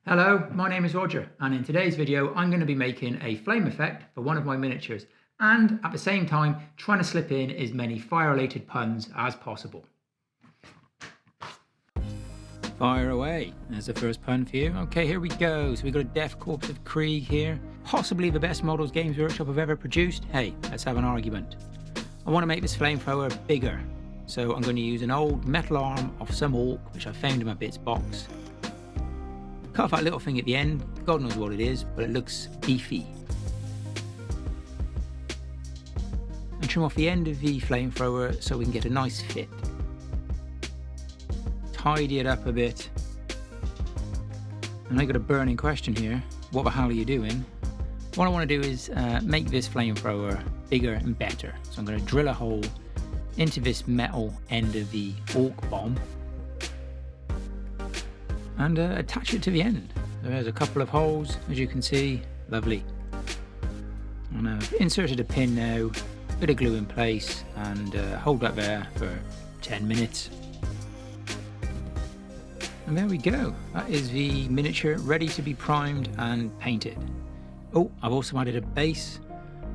Hello, my name is Roger, and in today's video I'm going to be making a flame effect for one of my miniatures, and at the same time trying to slip in as many fire-related puns as possible. Fire away. There's the first pun for you. Okay, here we go. So we've got a Death Korps of Krieg here. Possibly the best models Games Workshop have ever produced. Hey, let's have an argument. I want to make this flamethrower bigger, so I'm going to use an old metal arm of some orc, which I found in my bits box. Cut off that little thing at the end, God knows what it is, but it looks beefy. And trim off the end of the flamethrower so we can get a nice fit. Tidy it up a bit. And I got a burning question here. What the hell are you doing? What I want to do is make this flamethrower bigger and better. So I'm going to drill a hole into this metal end of the orc bomb and attach it to the end. So there's a couple of holes, as you can see. Lovely. And I've inserted a pin now, bit of glue in place, and hold that there for 10 minutes. And there we go. That is the miniature ready to be primed and painted. Oh, I've also added a base.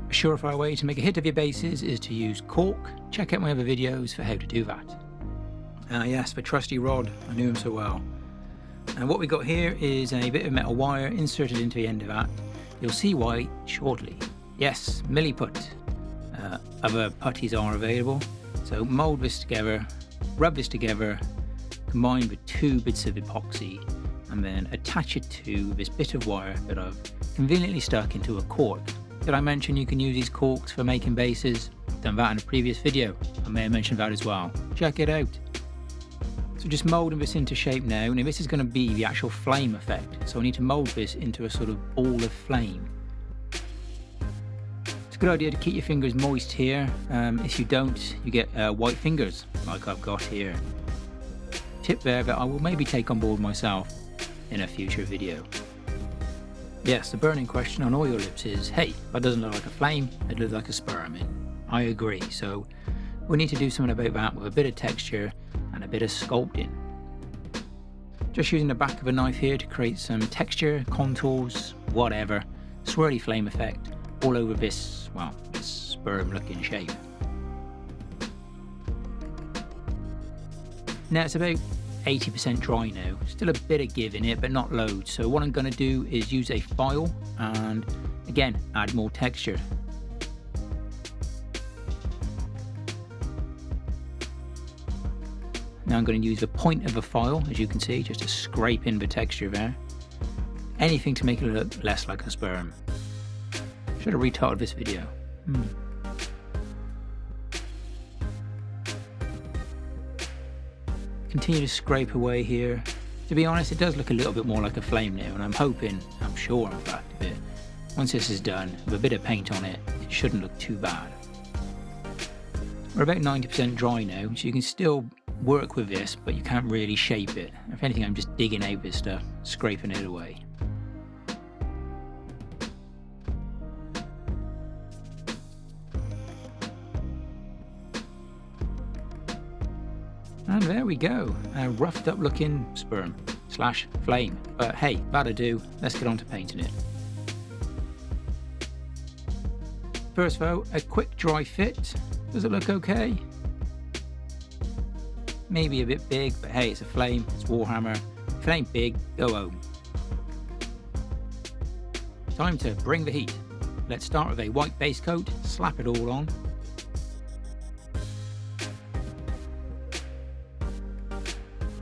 A surefire way to make a hit of your bases is to use cork. Check out my other videos for how to do that. Yes, the trusty rod. I knew him so well. And what we got here is a bit of metal wire inserted into the end of that. You'll see why shortly. Yes, milliput. Other putties are available. So mould this together, rub this together, combine with 2 bits of epoxy, and then attach it to this bit of wire that I've conveniently stuck into a cork. Did I mention you can use these corks for making bases? I've done that in a previous video. I may have mentioned that as well. Check it out. So just moulding this into shape now. Now this is going to be the actual flame effect. So I need to mould this into a sort of ball of flame. It's a good idea to keep your fingers moist here. If you don't, you get white fingers like I've got here. Tip there that I will maybe take on board myself in a future video. Yes, the burning question on all your lips is, hey, that doesn't look like a flame, it looks like a sperm. I agree, so we need to do something about that with a bit of texture and a bit of sculpting. Just using the back of a knife here to create some texture, contours, whatever, swirly flame effect all over this, well, this sperm looking shape. Now it's about 80% dry now, still a bit of give in it but not loads, so what I'm going to do is use a file and again add more texture. Now I'm going to use the point of the file, as you can see, just to scrape in the texture there. Anything to make it look less like a sperm. Should have retitled this video. Continue to scrape away here. To be honest, it does look a little bit more like a flame now, and I'm sure in fact, that once this is done, with a bit of paint on it, it shouldn't look too bad. We're about 90% dry now, so you can still work with this, but you can't really shape it. If anything, I'm just digging out this stuff, scraping it away. And there we go, a roughed up looking sperm slash flame. But hey, that'll do, let's get on to painting it. First though, a quick dry fit. Does it look okay? Maybe a bit big, but hey, it's a flame, it's Warhammer. If it ain't big, go home. Time to bring the heat. Let's start with a white base coat, slap it all on.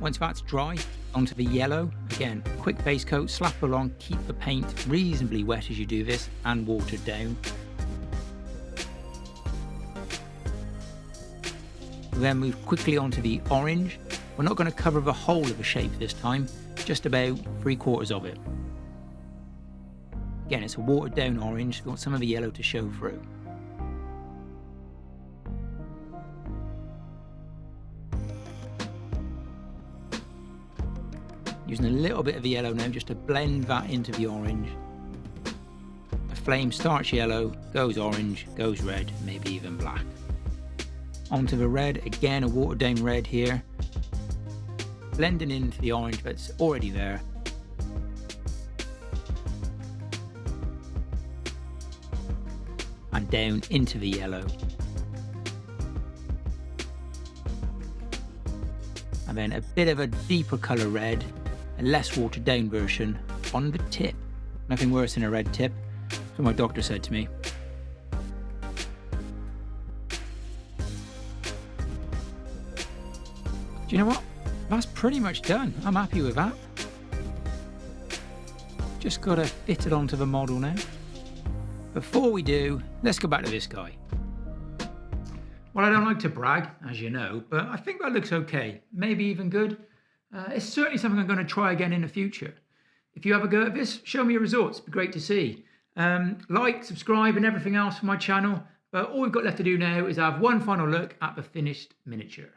Once that's dry, onto the yellow. Again, quick base coat, slap it along, keep the paint reasonably wet as you do this and watered down. Then move quickly onto the orange. We're not going to cover the whole of the shape this time, just about 3/4 of it. Again, it's a watered down orange, we want some of the yellow to show through. Using a little bit of the yellow now just to blend that into the orange. The flame starts yellow, goes orange, goes red, maybe even black. Onto the red, again a watered down red here. Blending into the orange that's already there. and down into the yellow. And then a bit of a deeper colour red, a less watered down version on the tip. Nothing worse than a red tip, that's what my doctor said to me. Do you know what? That's pretty much done. I'm happy with that. Just got to fit it onto the model now. Before we do, let's go back to this guy. Well, I don't like to brag, as you know, but I think that looks okay. Maybe even good. It's certainly something I'm going to try again in the future. If you have a go at this, show me your results. It'd be great to see. Like, subscribe and everything else for my channel. But all we've got left to do now is have one final look at the finished miniature.